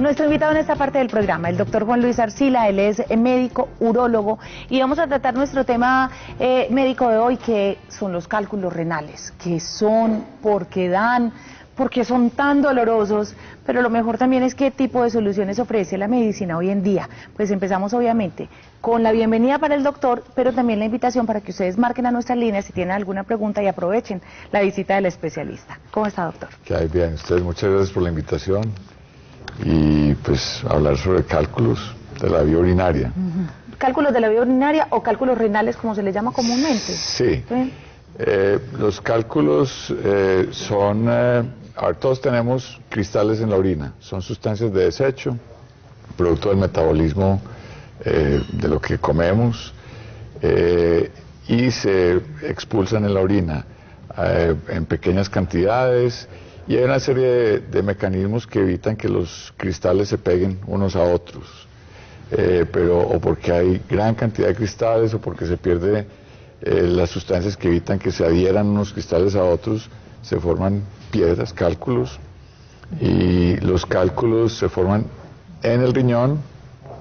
Nuestro invitado en esta parte del programa, el doctor Juan Luis Arcila, él es médico urólogo y vamos a tratar nuestro tema médico de hoy, que son los cálculos renales, qué son, por qué dan, por qué son tan dolorosos, pero lo mejor también es qué tipo de soluciones ofrece la medicina hoy en día. Pues empezamos obviamente con la bienvenida para el doctor, pero también la invitación para que ustedes marquen a nuestras líneas si tienen alguna pregunta y aprovechen la visita del especialista. ¿Cómo está, doctor? Que hay bien, ustedes muchas gracias por la invitación y pues hablar sobre cálculos de la vía urinaria. ¿Cálculos de la vía urinaria o cálculos renales como se les llama comúnmente? Sí, los cálculos son, todos tenemos cristales en la orina, son sustancias de desecho, producto del metabolismo de lo que comemos y se expulsan en la orina en pequeñas cantidades, y hay una serie de mecanismos que evitan que los cristales se peguen unos a otros, o porque hay gran cantidad de cristales o porque se pierde las sustancias que evitan que se adhieran unos cristales a otros, se forman piedras, cálculos, y los cálculos se forman en el riñón.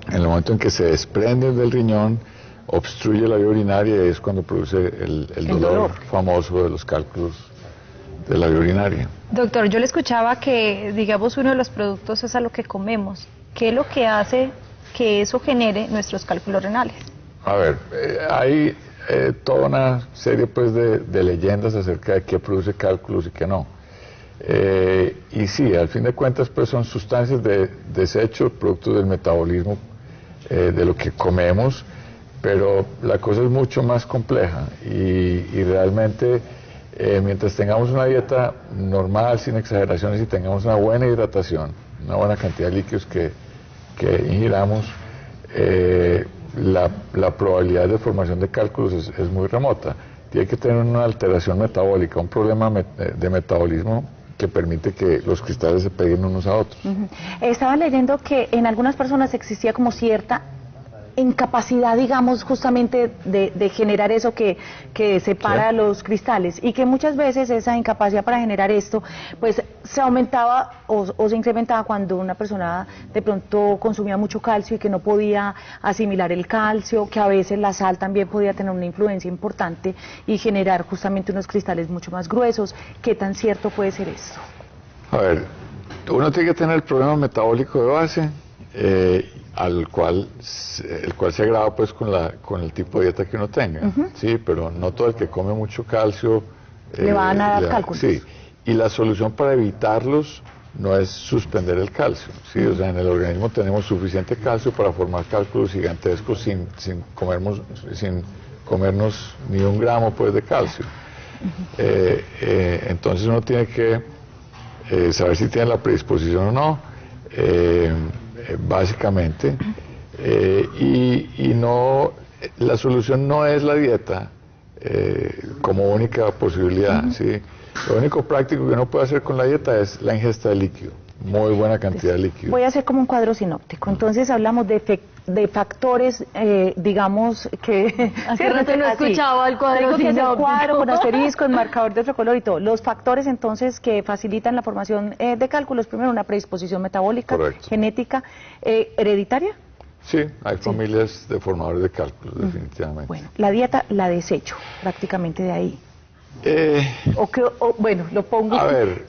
En el momento en que se desprenden del riñón, obstruye la vía urinaria y es cuando produce el dolor famoso de los cálculos de la vía urinaria. Doctor, yo le escuchaba que, digamos, uno de los productos es a lo que comemos. ¿Qué es lo que hace que eso genere nuestros cálculos renales? A ver, hay toda una serie pues de leyendas acerca de qué produce cálculos y qué no. Y sí, al fin de cuentas pues son sustancias de desecho, productos del metabolismo de lo que comemos, pero la cosa es mucho más compleja y realmente mientras tengamos una dieta normal, sin exageraciones, y tengamos una buena hidratación, una buena cantidad de líquidos que ingiramos, la probabilidad de formación de cálculos es muy remota. Tiene que tener una alteración metabólica, un problema de metabolismo que permite que los cristales se peguen unos a otros. Estaba leyendo que en algunas personas existía como cierta incapacidad, digamos, justamente de generar eso que separa los cristales, y que muchas veces esa incapacidad para generar esto pues se aumentaba o se incrementaba cuando una persona de pronto consumía mucho calcio y que no podía asimilar el calcio, que a veces la sal también podía tener una influencia importante y generar justamente unos cristales mucho más gruesos. ¿Qué tan cierto puede ser esto? A ver, uno tiene que tener el problema metabólico de base, el cual se agrava pues con el tipo de dieta que uno tenga, sí, pero no todo el que come mucho calcio le van a dar cálculos. Sí, y la solución para evitarlos no es suspender el calcio, sí, o sea, en el organismo tenemos suficiente calcio para formar cálculos gigantescos sin comernos ni un gramo pues de calcio. Entonces uno tiene que saber si tiene la predisposición o no, básicamente, y no, la solución no es la dieta como única posibilidad, ¿sí? Lo único práctico que uno puede hacer con la dieta es la ingesta de líquido, muy buena cantidad de líquido. Voy a hacer como un cuadro sinóptico. Entonces hablamos de factores, digamos que... Hace rato no escuchaba el cuadro sinóptico. sinóptico. El cuadro con asterisco, el marcador de otro color y todo. Los factores entonces que facilitan la formación de cálculos: primero, una predisposición metabólica, correcto, genética, hereditaria. Sí, hay familias de formadores de cálculos, definitivamente. Bueno, la dieta la desecho prácticamente de ahí. Bueno, lo pongo... A ver,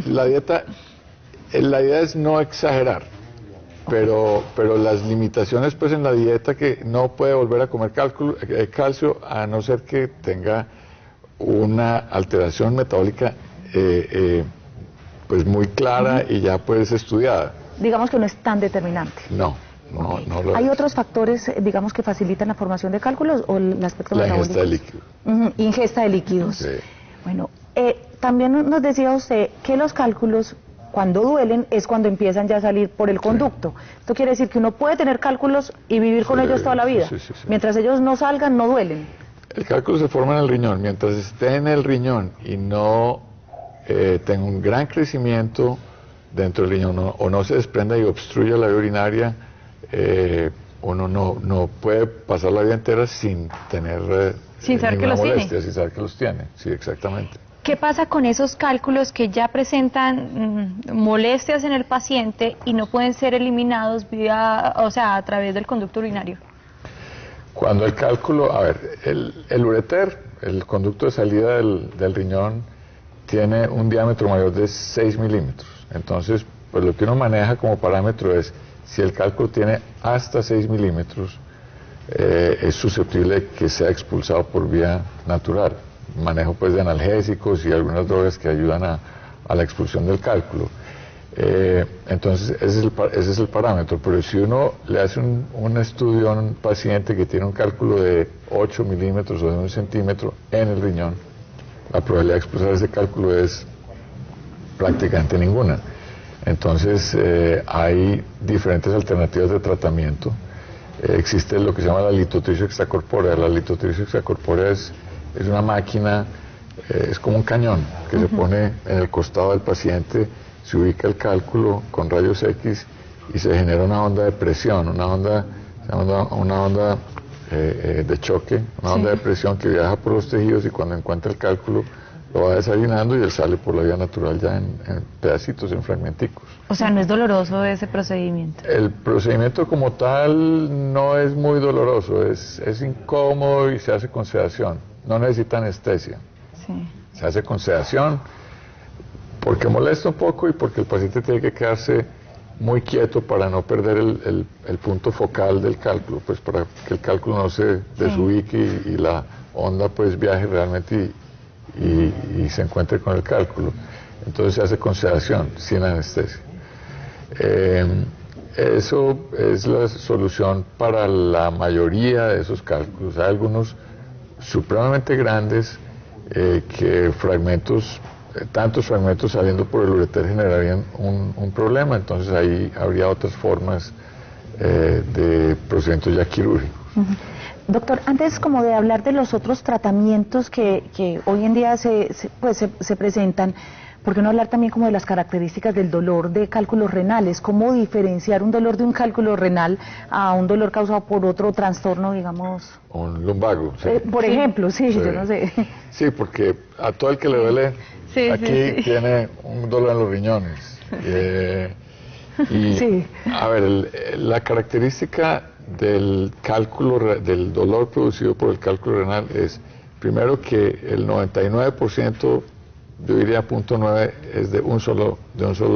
la idea es no exagerar, pero las limitaciones pues en la dieta, que no puede volver a comer calcio a no ser que tenga una alteración metabólica pues muy clara y ya pues estudiada. Digamos que no es tan determinante. No lo ¿Hay es. otros factores, digamos, que facilitan la formación de cálculos o el aspecto metabólico? La ingesta de líquidos. Ingesta de líquidos. Sí. Bueno, también nos decía usted que los cálculos, cuando duelen, es cuando empiezan ya a salir por el conducto. Esto quiere decir que uno puede tener cálculos y vivir con ellos toda la vida. Sí. Mientras ellos no salgan, no duelen. El cálculo se forma en el riñón. Mientras esté en el riñón y no tenga un gran crecimiento dentro del riñón, o no se desprenda y obstruya la vía urinaria, uno no puede pasar la vida entera sin tener sin saber que los molestia, tiene. sin saber que los tiene. Sí, exactamente. ¿Qué pasa con esos cálculos que ya presentan molestias en el paciente y no pueden ser eliminados vía, o sea, a través del conducto urinario? Cuando el cálculo, a ver, el ureter, el conducto de salida del riñón, tiene un diámetro mayor de 6 milímetros. Entonces, pues lo que uno maneja como parámetro es, si el cálculo tiene hasta 6 milímetros, es susceptible que sea expulsado por vía natural. Manejo pues de analgésicos y algunas drogas que ayudan a la expulsión del cálculo. Entonces ese es el parámetro, pero si uno le hace un estudio a un paciente que tiene un cálculo de 8 milímetros o de 1 centímetro en el riñón, la probabilidad de expulsar ese cálculo es prácticamente ninguna. Entonces hay diferentes alternativas de tratamiento. Existe lo que se llama la litotripsia extracorpórea. La litotripsia extracorpórea es una máquina, es como un cañón que se pone en el costado del paciente, se ubica el cálculo con rayos X y se genera una onda de presión, una onda de choque, una onda de presión que viaja por los tejidos, y cuando encuentra el cálculo lo va desayunando y él sale por la vía natural ya en pedacitos, en fragmenticos. O sea, ¿no es doloroso ese procedimiento? El procedimiento como tal no es muy doloroso, es incómodo y se hace con sedación, no necesita anestesia. Sí. Se hace con sedación porque molesta un poco y porque el paciente tiene que quedarse muy quieto para no perder el punto focal del cálculo, pues para que el cálculo no se desubique y la onda pues viaje realmente y se encuentre con el cálculo. Entonces se hace con sedación, sin anestesia. Eso es la solución para la mayoría de esos cálculos. Hay algunos supremamente grandes que tantos fragmentos saliendo por el ureter generarían un problema, entonces ahí habría otras formas de procedimientos ya quirúrgicos. Doctor, antes como de hablar de los otros tratamientos que hoy en día se presentan, ¿por qué no hablar también como de las características del dolor de cálculos renales? ¿Cómo diferenciar un dolor de un cálculo renal a un dolor causado por otro trastorno, digamos? Un lumbago. Sí. Por ejemplo, sí, yo no sé. Sí, porque a todo el que le duele, aquí tiene un dolor en los riñones. A ver, la característica del cálculo, del dolor producido por el cálculo renal es, primero, que el 99%, yo diría 0.9, es de un solo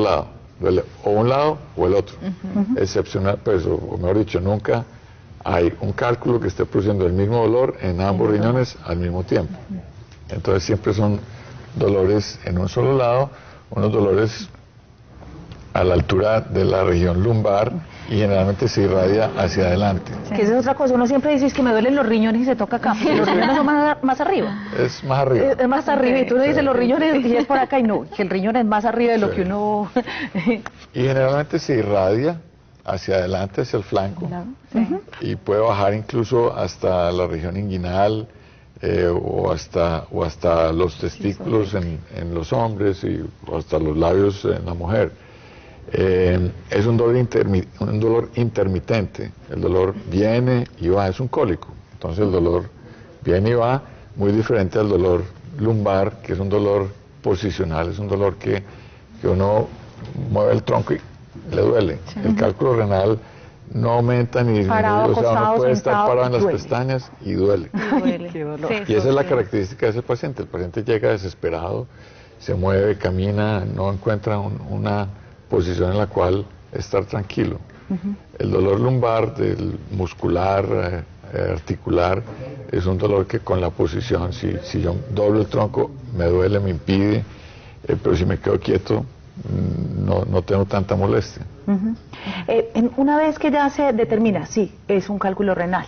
lado, duele o un lado o el otro. Excepcional, pues, o mejor dicho, nunca hay un cálculo que esté produciendo el mismo dolor en ambos riñones al mismo tiempo. Entonces siempre son dolores en un solo lado, unos dolores a la altura de la región lumbar y generalmente se irradia hacia adelante. Que esa es otra cosa, uno siempre dice, es que me duelen los riñones y se toca acá, los riñones son más arriba. Es más arriba. Es más arriba, y tú le dices los riñones y es por acá, y no, que el riñón es más arriba de lo que uno... Y generalmente se irradia hacia adelante, hacia el flanco, y puede bajar incluso hasta la región inguinal, o hasta los testículos en los hombres o hasta los labios en la mujer. Es un dolor intermitente, el dolor viene y va, es un cólico, entonces el dolor viene y va, muy diferente al dolor lumbar, que es un dolor posicional, es un dolor que uno mueve el tronco y le duele. El cálculo renal no aumenta ni disminuye, o sea, uno puede estar parado en las pestañas y duele. Qué dolor. Y esa es la característica de ese paciente. El paciente llega desesperado, se mueve, camina, no encuentra una posición en la cual estar tranquilo. El dolor lumbar, del muscular, articular, es un dolor que con la posición, si yo doblo el tronco, me duele, me impide, pero si me quedo quieto, no tengo tanta molestia. Una vez que ya se determina, sí, es un cálculo renal,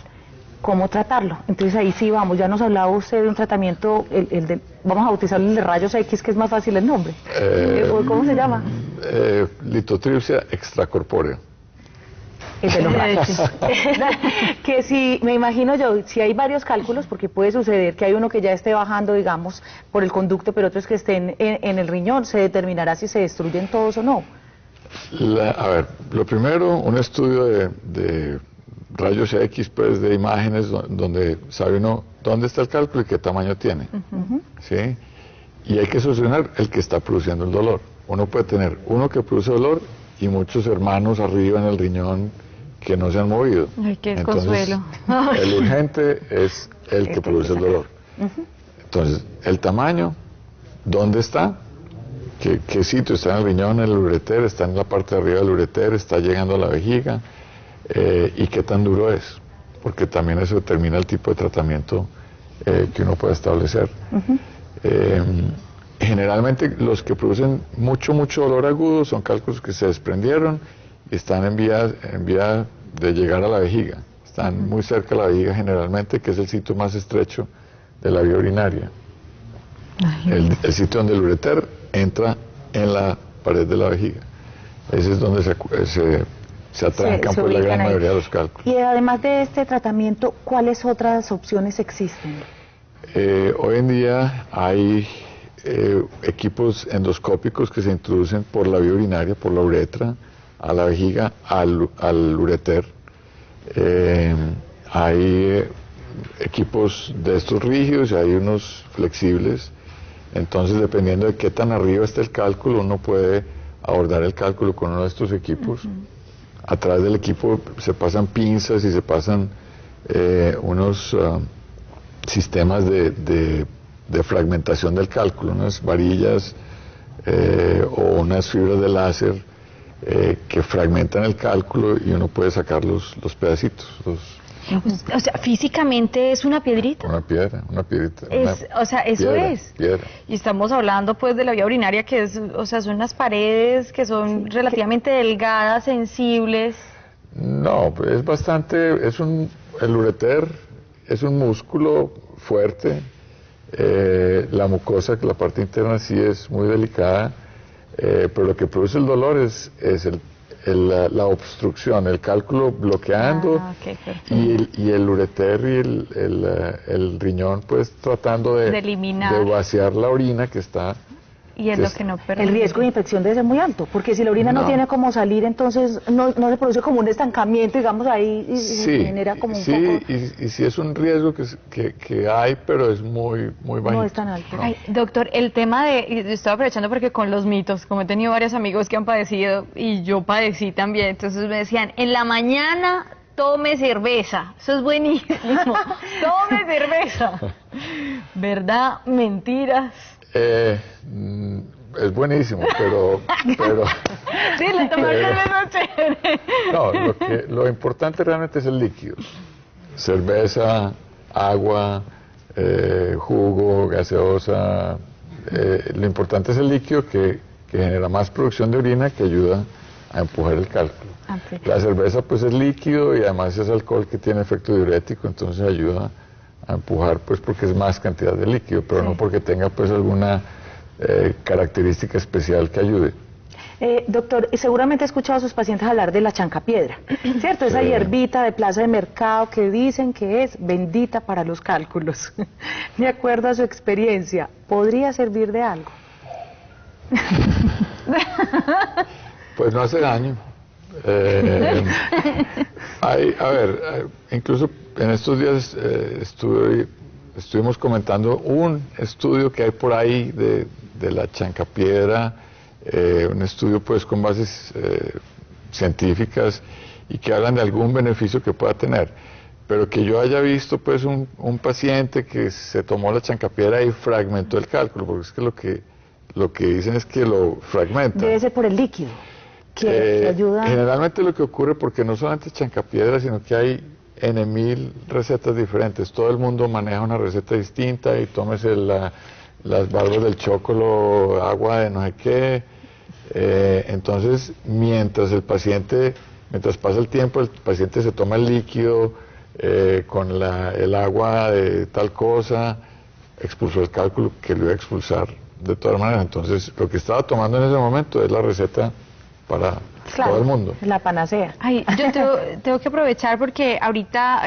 ¿cómo tratarlo? Entonces ahí sí vamos, ya nos hablaba usted de un tratamiento, vamos a bautizarlo el de rayos X, que es más fácil el nombre. ¿Cómo se llama? Litotripsia extracorpórea. El de los rayos. Que si, me imagino yo, si hay varios cálculos, porque puede suceder que hay uno que ya esté bajando, digamos, por el conducto, pero otros que estén en el riñón, se determinará si se destruyen todos o no. A ver, lo primero, un estudio de rayos X, pues, de imágenes donde sabe uno dónde está el cálculo y qué tamaño tiene, ¿sí? y hay que solucionar el que está produciendo el dolor. Uno puede tener uno que produce dolor y muchos hermanos arriba en el riñón que no se han movido. Ay, qué Entonces, consuelo. el urgente es el que produce el dolor. Entonces, el tamaño, ¿dónde está? ¿Qué sitio? ¿Está en el riñón, en el ureter? ¿Está en la parte de arriba del ureter? ¿Está llegando a la vejiga? ¿Y qué tan duro es? Porque también eso determina el tipo de tratamiento que uno puede establecer. Generalmente los que producen mucho dolor agudo son cálculos que se desprendieron y están en vía de llegar a la vejiga. Están muy cerca de la vejiga generalmente, que es el sitio más estrecho de la vía urinaria. El sitio donde el ureter entra en la pared de la vejiga. Ese es donde se atrancan por la gran mayoría de los cálculos. Y además de este tratamiento, ¿cuáles otras opciones existen? Hoy en día hay equipos endoscópicos que se introducen por la vía urinaria, por la uretra, a la vejiga, al ureter. Hay equipos de estos rígidos y hay unos flexibles. Entonces, dependiendo de qué tan arriba esté el cálculo, uno puede abordar el cálculo con uno de estos equipos. A través del equipo se pasan pinzas y se pasan unos sistemas de fragmentación del cálculo, unas varillas o unas fibras de láser que fragmentan el cálculo y uno puede sacar los pedacitos. O sea, físicamente es una piedrita. Una piedrita. O sea, eso es. Piedra. Y estamos hablando pues de la vía urinaria, que es, o sea, son unas paredes que son relativamente delgadas, sensibles. No, es bastante, el ureter es un músculo fuerte. La mucosa, la parte interna sí es muy delicada, pero lo que produce el dolor es la obstrucción, el cálculo bloqueando y el ureter y el riñón pues tratando de eliminar, de vaciar la orina que está. Y es lo que no permite. El riesgo de infección debe ser muy alto, porque si la orina no tiene cómo salir, entonces no se produce como un estancamiento, digamos, ahí y se genera como un poco... y sí es un riesgo que hay, pero es muy bajito. No es tan alto. Ay, doctor, el tema de... Estoy aprovechando porque con los mitos, como he tenido varios amigos que han padecido, y yo padecí también, entonces me decían, en la mañana tome cerveza, eso es buenísimo, tome cerveza. ¿Verdad? Mentiras. Es buenísimo, pero sí, le tomé cerveza chévere. No, lo importante realmente es el líquido. Cerveza, agua, jugo, gaseosa. Lo importante es el líquido que genera más producción de orina, que ayuda a empujar el cálculo. Okay. La cerveza pues es líquido y además es alcohol que tiene efecto diurético, entonces ayuda a empujar pues porque es más cantidad de líquido, pero no porque tenga pues alguna característica especial que ayude. Doctor, seguramente ha escuchado a sus pacientes hablar de la chancapiedra, ¿cierto? Esa hierbita de plaza de mercado que dicen que es bendita para los cálculos. De acuerdo a su experiencia, ¿podría servir de algo? Pues no hace daño. Incluso en estos días estuvimos comentando un estudio que hay por ahí de la chancapiedra, un estudio pues con bases científicas y que hablan de algún beneficio que pueda tener, pero que yo haya visto pues un paciente que se tomó la chancapiedra y fragmentó el cálculo, porque es que lo que dicen es que lo fragmenta. Debe ser por el líquido. Que ayuda. Generalmente lo que ocurre, porque no solamente chancapiedra, sino que hay N.000 recetas diferentes. Todo el mundo maneja una receta distinta y tómese las barbas del chocolo, agua de no sé qué. Entonces, mientras pasa el tiempo, el paciente se toma el líquido con el agua de tal cosa, expulsó el cálculo que lo iba a expulsar de todas maneras. Entonces, lo que estaba tomando en ese momento es la receta para todo el mundo. La panacea. Ay, yo tengo que aprovechar porque ahorita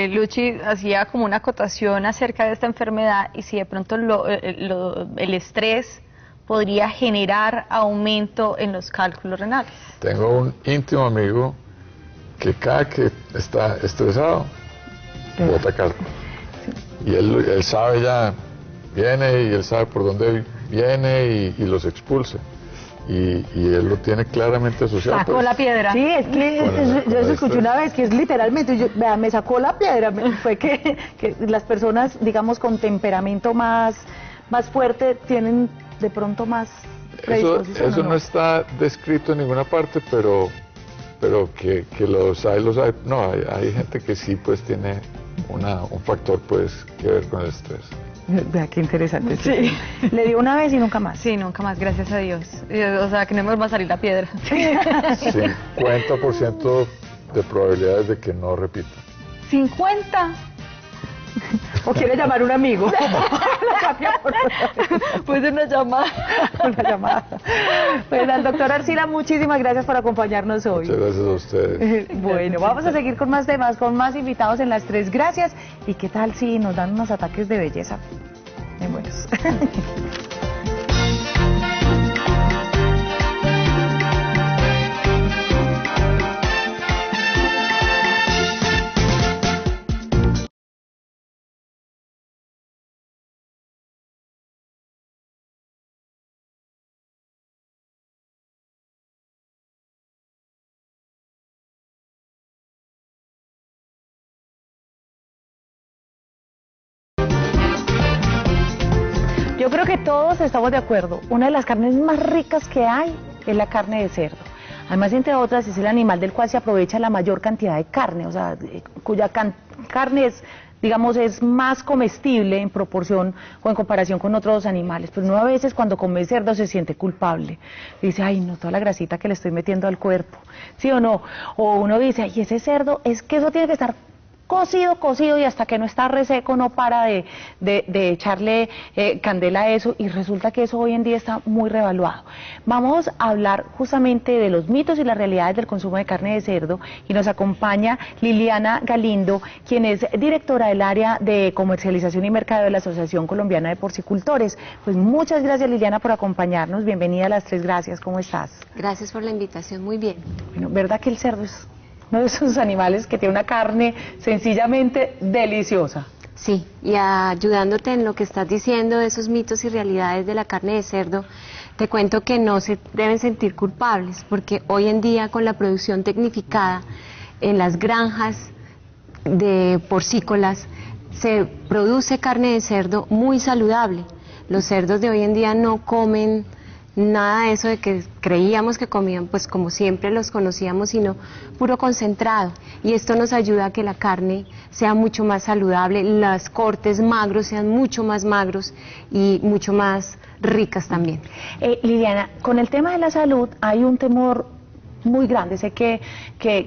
Luchi hacía como una acotación acerca de esta enfermedad y si de pronto el estrés podría generar aumento en los cálculos renales. Tengo un íntimo amigo que cada que está estresado, bota cálculo. Y él sabe ya, viene y él sabe por dónde viene y los expulse. Y él lo tiene claramente asociado. Sacó la piedra. Sí, es que yo eso escuché una vez, que es literalmente, vea, me sacó la piedra, fue que las personas, digamos, con temperamento más fuerte tienen de pronto más predisposición. Eso no está descrito en ninguna parte, pero que los hay. No, hay gente que sí pues tiene un factor pues que ver con el estrés. Vea qué interesante. Sí. Le dio una vez y nunca más. Sí, nunca más, gracias a Dios. O sea, que no me va a salir la piedra. 50% de probabilidades de que no repita. 50. ¿O quiere llamar a un amigo? Puede una llamada. Una llamada. Pues al doctor Arcila, muchísimas gracias por acompañarnos hoy. Muchas gracias a ustedes. Bueno, vamos a seguir con más temas, con más invitados en las 3 gracias. ¿Y qué tal si nos dan unos ataques de belleza? Bien buenos. Yo creo que todos estamos de acuerdo. Una de las carnes más ricas que hay es la carne de cerdo. Además, entre otras, es el animal del cual se aprovecha la mayor cantidad de carne, o sea, cuya carne es, digamos, es más comestible en proporción o en comparación con otros animales. Pero uno a veces cuando come cerdo se siente culpable. Dice, ay, no, toda la grasita que le estoy metiendo al cuerpo, ¿sí o no? O uno dice, ay, ese cerdo, es que eso tiene que estar cocido y hasta que no está reseco no para de echarle candela a eso, y resulta que eso hoy en día está muy revaluado. Vamos a hablar justamente de los mitos y las realidades del consumo de carne de cerdo y nos acompaña Liliana Galindo, quien es directora del área de comercialización y mercado de la Asociación Colombiana de Porcicultores. Pues muchas gracias, Liliana, por acompañarnos. Bienvenida a las 3 gracias. ¿Cómo estás? Gracias por la invitación, muy bien. Bueno, ¿verdad que el cerdo es uno de esos animales que tiene una carne sencillamente deliciosa? Sí, y ayudándote en lo que estás diciendo de esos mitos y realidades de la carne de cerdo, te cuento que no se deben sentir culpables, porque hoy en día con la producción tecnificada en las granjas de porcícolas se produce carne de cerdo muy saludable. Los cerdos de hoy en día no comen nada de eso de que creíamos que comían, pues como siempre los conocíamos, sino puro concentrado. Y esto nos ayuda a que la carne sea mucho más saludable, los cortes magros sean mucho más magros y mucho más ricas también. Liliana, con el tema de la salud hay un temor muy grande. Sé que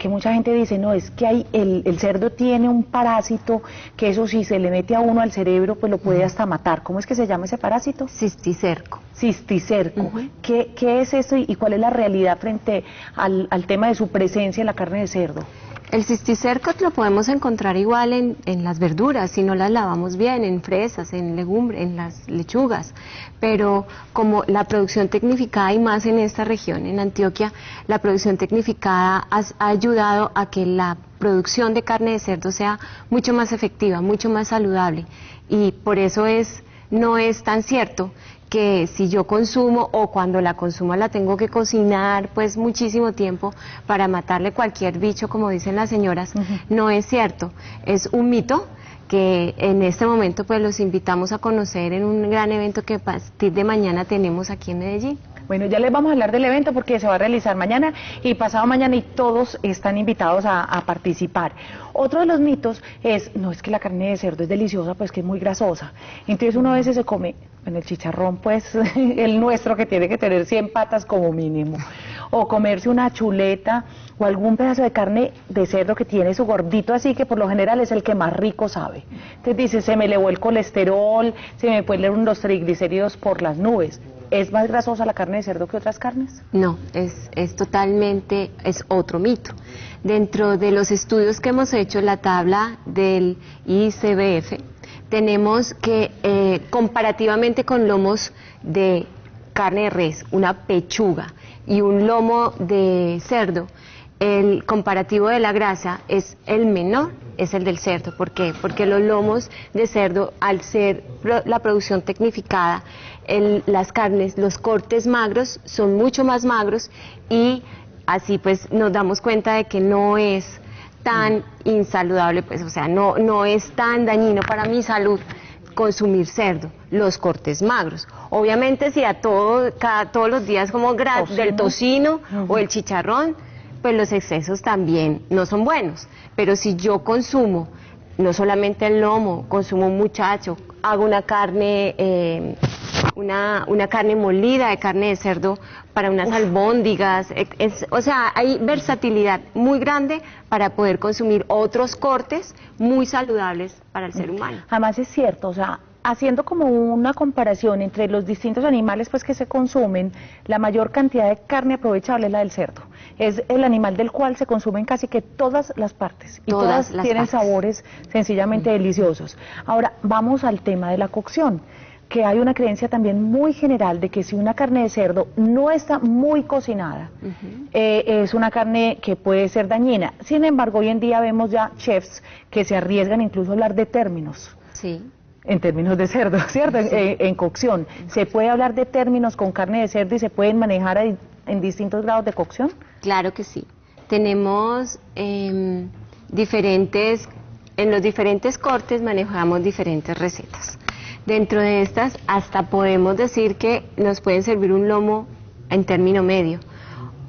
mucha gente dice, no, es que el cerdo tiene un parásito que eso si se le mete a uno al cerebro pues lo puede hasta matar. ¿Cómo es que se llama ese parásito? Cisticerco. Cisticerco. ¿Qué es eso y cuál es la realidad frente al tema de su presencia en la carne de cerdo? El cisticerco lo podemos encontrar igual en las verduras, si no las lavamos bien, en fresas, en legumbres, en las lechugas, pero como la producción tecnificada y más en esta región, en Antioquia, la producción tecnificada ha ayudado a que la producción de carne de cerdo sea mucho más efectiva, mucho más saludable, y por eso no es tan cierto que si yo consumo o cuando la consumo la tengo que cocinar pues muchísimo tiempo para matarle cualquier bicho, como dicen las señoras. No es cierto, es un mito que en este momento pues los invitamos a conocer en un gran evento que a partir de mañana tenemos aquí en Medellín. Bueno, ya les vamos a hablar del evento porque se va a realizar mañana y pasado mañana y todos están invitados a participar. Otro de los mitos es, no es que la carne de cerdo es deliciosa, pues que es muy grasosa. Entonces uno a veces se come, en el chicharrón pues el nuestro que tiene que tener 100 patas como mínimo, o comerse una chuleta o algún pedazo de carne de cerdo que tiene su gordito así, que por lo general es el que más rico sabe. Entonces dice, se me elevó el colesterol, se me fueron los triglicéridos por las nubes. ¿Es más grasosa la carne de cerdo que otras carnes? No, es totalmente, es otro mito. Dentro de los estudios que hemos hecho, la tabla del ICBF, tenemos que comparativamente con lomos de carne de res, una pechuga y un lomo de cerdo, el comparativo de la grasa es el menor es el del cerdo. ¿Por qué? Porque los lomos de cerdo, al ser la producción tecnificada, las carnes, los cortes magros son mucho más magros y así pues nos damos cuenta de que no es tan insaludable, pues, o sea, no es tan dañino para mi salud consumir cerdo, los cortes magros. Obviamente si todos los días como del tocino o el chicharrón, pues los excesos también no son buenos. Pero si yo consumo no solamente el lomo, consumo un muchacho, hago una carne una carne molida de carne de cerdo para unas albóndigas, o sea, hay versatilidad muy grande para poder consumir otros cortes muy saludables para el ser humano. Además es cierto, o sea, haciendo como una comparación entre los distintos animales pues que se consumen, la mayor cantidad de carne aprovechable es la del cerdo. Es el animal del cual se consumen casi que todas las partes y todas tienen sabores sencillamente deliciosos. Ahora, vamos al tema de la cocción, que hay una creencia también muy general de que si una carne de cerdo no está muy cocinada, es una carne que puede ser dañina. Sin embargo, hoy en día vemos ya chefs que se arriesgan incluso a hablar de términos. Sí. En términos de cerdo, ¿cierto? Sí. En cocción. ¿Se puede hablar de términos con carne de cerdo y se pueden manejar en distintos grados de cocción? Claro que sí. Tenemos en los diferentes cortes manejamos diferentes recetas. Dentro de estas hasta podemos decir que nos pueden servir un lomo en término medio.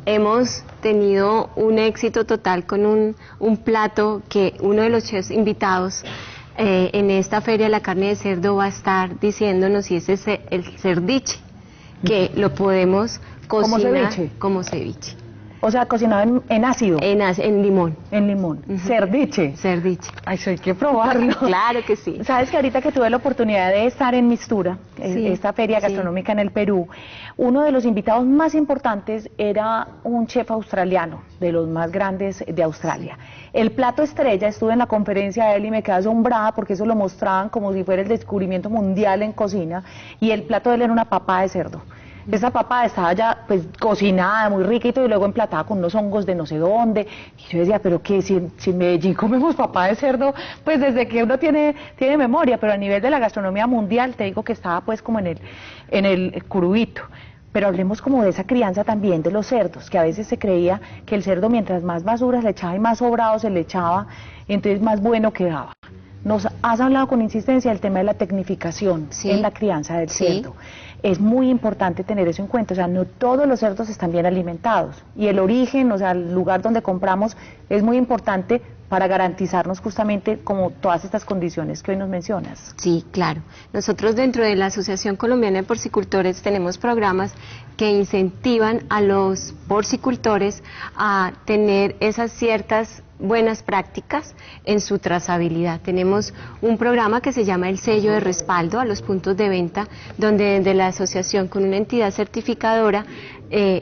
Hemos tenido un éxito total con un plato que uno de los chefs invitados en esta feria de la carne de cerdo va a estar diciéndonos si ese es el cerdiche, que lo podemos cocinar como ceviche. O sea, cocinado en ácido. En limón. En limón. Cerdiche. Cerdiche. Ay, eso hay que probarlo. Claro que sí. Sabes que ahorita que tuve la oportunidad de estar en Mistura, esta feria gastronómica en el Perú, uno de los invitados más importantes era un chef australiano, de los más grandes de Australia. El plato estrella, estuve en la conferencia de él y me quedé asombrada porque eso lo mostraban como si fuera el descubrimiento mundial en cocina, y el plato de él era una papa de cerdo. Esa papa estaba ya pues cocinada, muy rica y todo, y luego emplatada con unos hongos de no sé dónde. Y yo decía, pero qué, si en Medellín comemos papa de cerdo, pues desde que uno tiene memoria, pero a nivel de la gastronomía mundial te digo que estaba pues como en el curubito. Pero hablemos como de esa crianza también de los cerdos, que a veces se creía que el cerdo mientras más basuras le echaba y más sobrado se le echaba, entonces más bueno quedaba. Nos has hablado con insistencia del tema de la tecnificación en la crianza del cerdo. Es muy importante tener eso en cuenta, o sea, no todos los cerdos están bien alimentados y el origen, o sea, el lugar donde compramos es muy importante para garantizarnos justamente como todas estas condiciones que hoy nos mencionas. Sí, claro. Nosotros dentro de la Asociación Colombiana de Porcicultores tenemos programas que incentivan a los porcicultores a tener esas ciertas buenas prácticas en su trazabilidad. Tenemos un programa que se llama el sello de respaldo a los puntos de venta, donde desde la asociación con una entidad certificadora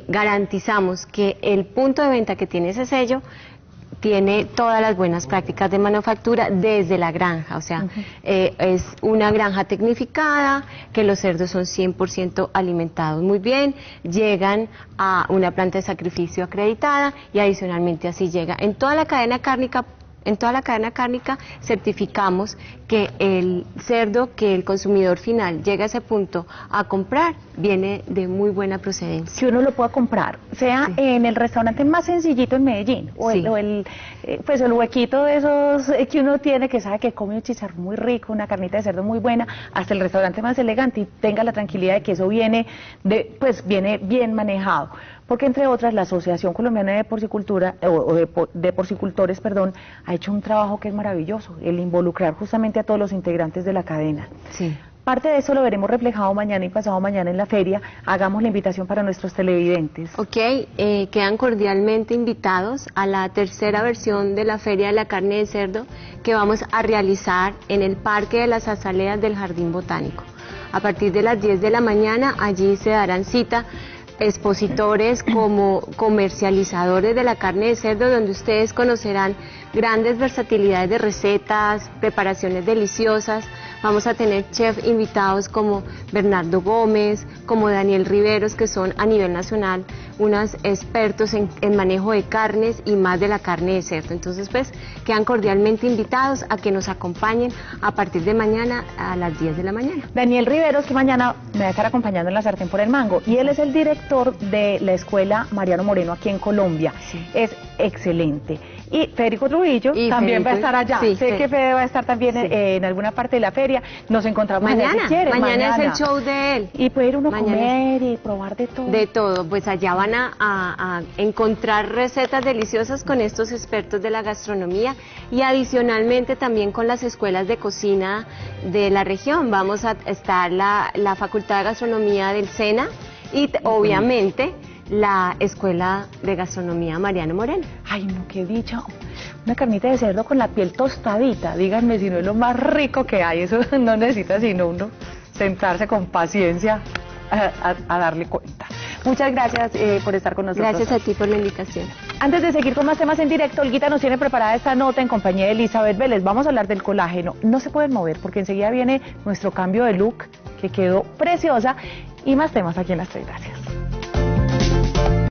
garantizamos que el punto de venta que tiene ese sello tiene todas las buenas prácticas de manufactura desde la granja, o sea, es una granja tecnificada, que los cerdos son 100% alimentados muy bien, llegan a una planta de sacrificio acreditada y adicionalmente así llega. En toda la cadena cárnica certificamos que el cerdo que el consumidor final llega a ese punto a comprar viene de muy buena procedencia. Que uno lo pueda comprar, sea en el restaurante más sencillito en Medellín, o el huequito de esos que uno tiene, que sabe que come un chicharrón muy rico, una carnita de cerdo muy buena, hasta el restaurante más elegante y tenga la tranquilidad de que eso viene bien manejado. Porque entre otras la Asociación Colombiana de Porcicultura, de Porcicultores, ha hecho un trabajo que es maravilloso, el involucrar justamente a todos los integrantes de la cadena. Sí. Parte de eso lo veremos reflejado mañana y pasado mañana en la feria. Hagamos la invitación para nuestros televidentes. Ok, quedan cordialmente invitados a la tercera versión de la Feria de la Carne de Cerdo que vamos a realizar en el Parque de las Azaleas del Jardín Botánico. A partir de las 10 de la mañana allí se darán cita expositores como comercializadores de la carne de cerdo, donde ustedes conocerán grandes versatilidades de recetas, preparaciones deliciosas Vamos a tener chefs invitados como Bernardo Gómez, como Daniel Riveros, que son a nivel nacional unos expertos en manejo de carnes y más de la carne de cerdo. Entonces, pues, quedan cordialmente invitados a que nos acompañen a partir de mañana a las 10 de la mañana. Daniel Riveros, que mañana me va a estar acompañando en la Sartén por el Mango, y él es el director de la Escuela Mariano Moreno aquí en Colombia. Sí. Es excelente. Y Federico Trujillo también va a estar allá. Sí, sé que Fede va a estar también en alguna parte de la feria. Nos encontramos allá si quiere. Mañana es el show de él. Y puede ir uno a Mañana comer y probar de todo. De todo, pues allá van a encontrar recetas deliciosas con estos expertos de la gastronomía y adicionalmente también con las escuelas de cocina de la región. Vamos a estar la Facultad de Gastronomía del SENA y obviamente la Escuela de Gastronomía Mariano Moreno. Ay, no, qué dicha. Una carnita de cerdo con la piel tostadita. Díganme si no es lo más rico que hay. Eso no necesita sino uno sentarse con paciencia a darle cuenta. Muchas gracias por estar con nosotros. Gracias a ti por la invitación. Antes de seguir con más temas en directo, Olguita nos tiene preparada esta nota en compañía de Elizabeth Vélez. Vamos a hablar del colágeno. No se pueden mover porque enseguida viene nuestro cambio de look, que quedó preciosa, y más temas aquí en Las Tres Gracias.